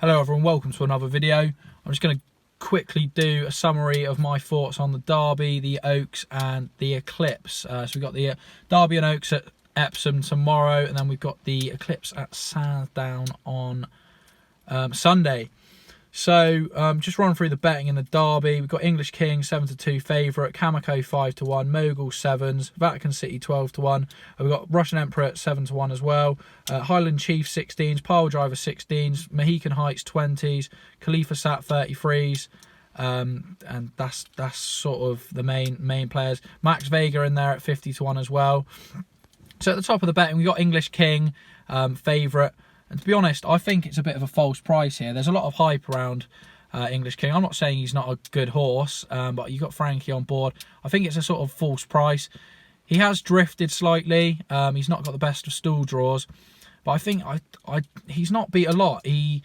Hello everyone, welcome to another video. I'm just going to quickly do a summary of my thoughts on the Derby, the Oaks and the Eclipse. So we've got the Derby and Oaks at Epsom tomorrow, and then we've got the Eclipse at Sandown on Sunday. So just run through the betting in the Derby. We've got English King 7-2 favourite, Kamiko 5-1, Mogul 7s, Vatican City 12-1. We've got Russian Emperor at 7-1 as well. Highland Chief 16s, Pile Driver 16s, Mohican Heights 20s, Khalifa Sat 33s. And that's sort of the main players. Max Vega in there at 50-1 as well. So at the top of the betting, we've got English King favourite. And to be honest, I think it's a bit of a false price here. There's a lot of hype around English King. I'm not saying he's not a good horse, but you've got Frankie on board. I think it's a sort of false price. He has drifted slightly. He's not got the best of stool draws, but I think he's not beat a lot. He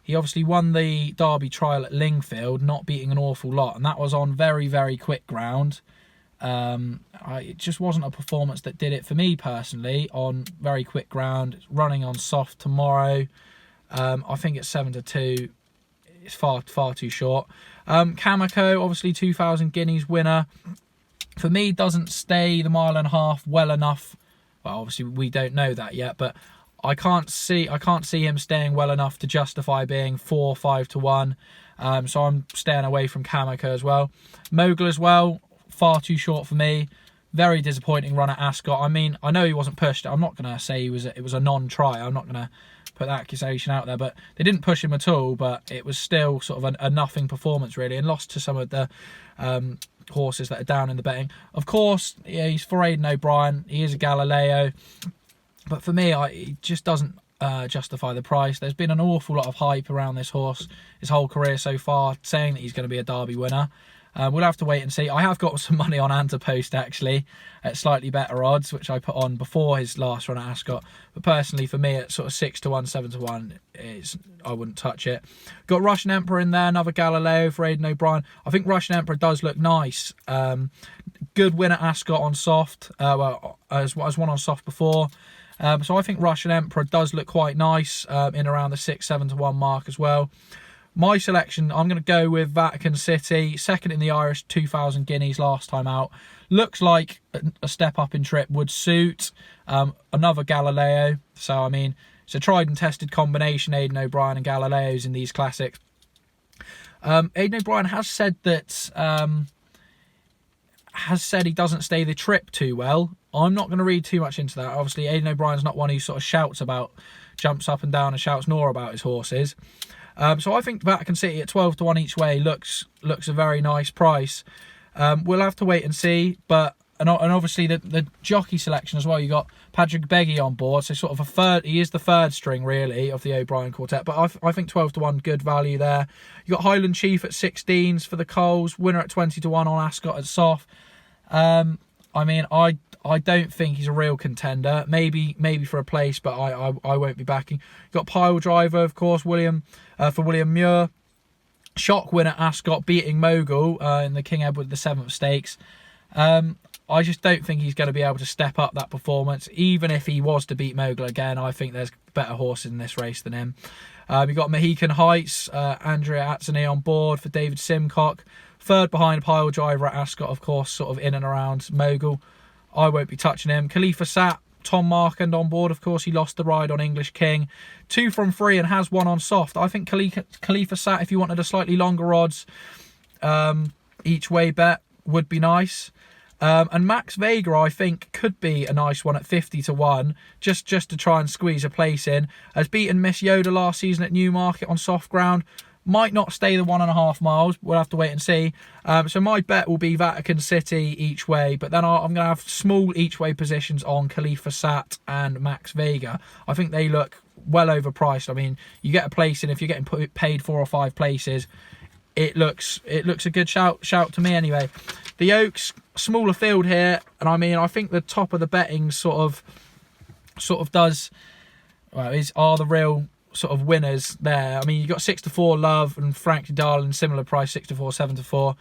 obviously won the Derby trial at Lingfield, not beating an awful lot, and that was on very, very quick ground. It just wasn't a performance that did it for me personally on very quick ground. Running on soft tomorrow. I think it's 7-2. It's far too short. Kamiko, obviously 2,000 guineas winner. For me, doesn't stay the mile and a half well enough. Well, obviously we don't know that yet, but I can't see him staying well enough to justify being 4-5-1. So I'm staying away from Kamiko as well. Mogul as well. Far too short for me. Very disappointing run at Ascot. I mean, I know he wasn't pushed. I'm not going to say it was a non-try. I'm not going to put that accusation out there. But they didn't push him at all. But it was still sort of a nothing performance, really. And lost to some of the horses that are down in the betting. Of course, yeah, he's for Aidan O'Brien. He is a Galileo. But for me, he just doesn't justify the price. There's been an awful lot of hype around this horse his whole career so far, saying that he's going to be a Derby winner. We'll have to wait and see. I have got some money on Antipost actually at slightly better odds, which I put on before his last run at Ascot. But personally, for me, at sort of 6-1, 7-1, I wouldn't touch it. Got Russian Emperor in there, another Galileo for Aidan O'Brien. I think Russian Emperor does look nice. Good win at Ascot on soft. As one on soft before. So I think Russian Emperor does look quite nice in around the 6-7-1 mark as well. My selection, I'm going to go with Vatican City, second in the Irish, 2,000 guineas last time out. Looks like a step up in trip would suit. Another Galileo. So, I mean, it's a tried and tested combination, Aidan O'Brien and Galileos in these classics. Aidan O'Brien has said that he doesn't stay the trip too well. I'm not going to read too much into that. Obviously, Aidan O'Brien's not one who sort of jumps up and down and shouts nor about his horses. So I think Vatican City at 12-1 each way looks a very nice price. We'll have to wait and see, but and obviously the jockey selection as well. You got Patrick Beggy on board, so sort of a third. He is the third string really of the O'Brien quartet, but I think 12-1 good value there. You got Highland Chief at 16s for the Coles, winner at 20-1 on Ascot at soft. I mean, I don't think he's a real contender. Maybe for a place, but I won't be backing. You've got Pile Driver, of course, for William Muir. Shock winner Ascot, beating Mogul in the King Edward the 7th Stakes. I just don't think he's going to be able to step up that performance. Even if he was to beat Mogul again, I think there's better horses in this race than him. You've got Mohican Heights, Andrea Atzany on board for David Simcock. Third behind Pile Driver at Ascot, of course, sort of in and around Mogul. I won't be touching him. Khalifa Sat, Tom Markand on board. Of course, he lost the ride on English King. 2 from 3 and has one on soft. I think Khalifa Sat, if you wanted a slightly longer odds each way bet, would be nice. And Max Vega, I think, could be a nice one at 50-1, just to try and squeeze a place in. Has beaten Miss Yoda last season at Newmarket on soft ground. Might not stay the 1.5 miles. We'll have to wait and see. So my bet will be Vatican City each way. But then I'm going to have small each way positions on Khalifa Sat and Max Vega. I think they look well overpriced. I mean, you get a place in, if you're getting paid 4 or 5 places, it looks a good shout to me anyway. The Oaks, smaller field here. And I mean, I think the top of the betting sort of does, well, are the real sort of winners there. I mean, you got 6-4 Love and Frankie Darling, similar price, 6-4, 7-4.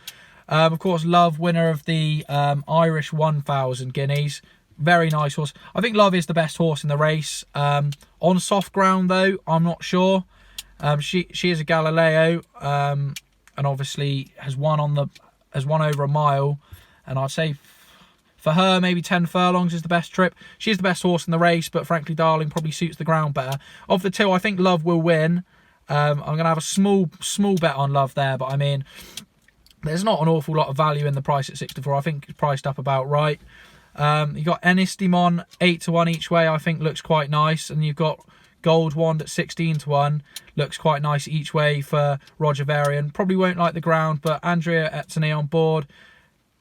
Of course, Love, winner of the Irish 1,000 guineas. Very nice horse. I think Love is the best horse in the race. On soft ground, though, I'm not sure. She is a Galileo, and obviously has won over a mile, and I'd say for her maybe 10 furlongs is the best trip. She is the best horse in the race, but frankly Darling probably suits the ground better. Of the two, I think Love will win. I'm going to have a small bet on Love there, but I mean, there's not an awful lot of value in the price at 6-4. I think it's priced up about right. You got Enistimon 8-1 each way. I think looks quite nice, and you've got Gold Wand at 16-1. Looks quite nice each way for Roger Varian. Probably won't like the ground, but Andrea Etienne on board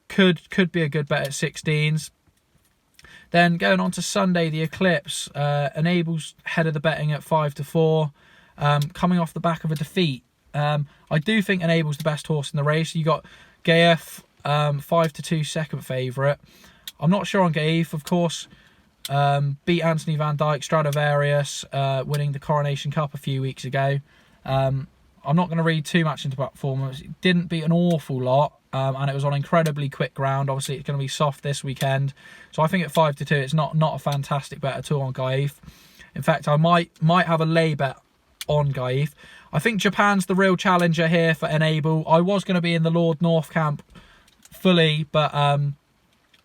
could be a good bet at 16s. Then going on to Sunday, the Eclipse. Enable's head of the betting at 5-4, coming off the back of a defeat. I do think Enable's the best horse in the race. You got Gaef, 5-2 second favourite. I'm not sure on Gaef, of course. Beat Anthony Van Dyke, Stradivarius, winning the Coronation Cup a few weeks ago. I'm not going to read too much into performance. It didn't beat an awful lot, and it was on incredibly quick ground. Obviously, it's going to be soft this weekend. So I think at 5-2, it's not a fantastic bet at all on Gaef. In fact, I might have a lay bet on Gaef. I think Japan's the real challenger here for Enable. I was going to be in the Lord North camp fully, but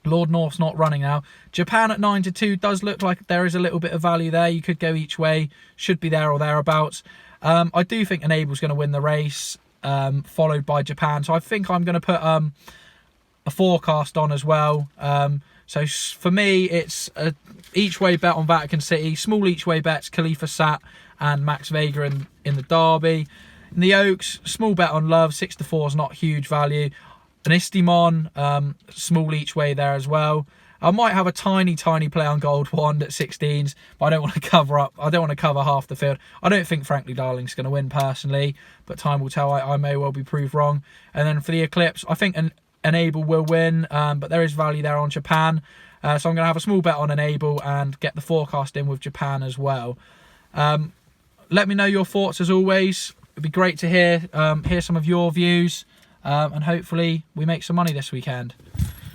Lord North's not running now. Japan at 9-2 does look like there is a little bit of value there. You could go each way. Should be there or thereabouts. I do think Enable's going to win the race, followed by Japan. So I think I'm going to put a forecast on as well. So for me, it's a each way bet on Vatican City. Small each way bets, Khalifa Sat and Max Vega in the Derby. In the Oaks, small bet on Love. 6-4 is not huge value. An Istimon, small each way there as well. I might have a tiny play on Gold Wand at 16s, but I don't want to cover up. I don't want to cover half the field. I don't think Frankly Darling's going to win personally, but time will tell. I may well be proved wrong. And then for the Eclipse, I think Enable will win, but there is value there on Japan. So I'm going to have a small bet on Enable and get the forecast in with Japan as well. Let me know your thoughts as always. It'd be great to hear some of your views, and hopefully we make some money this weekend.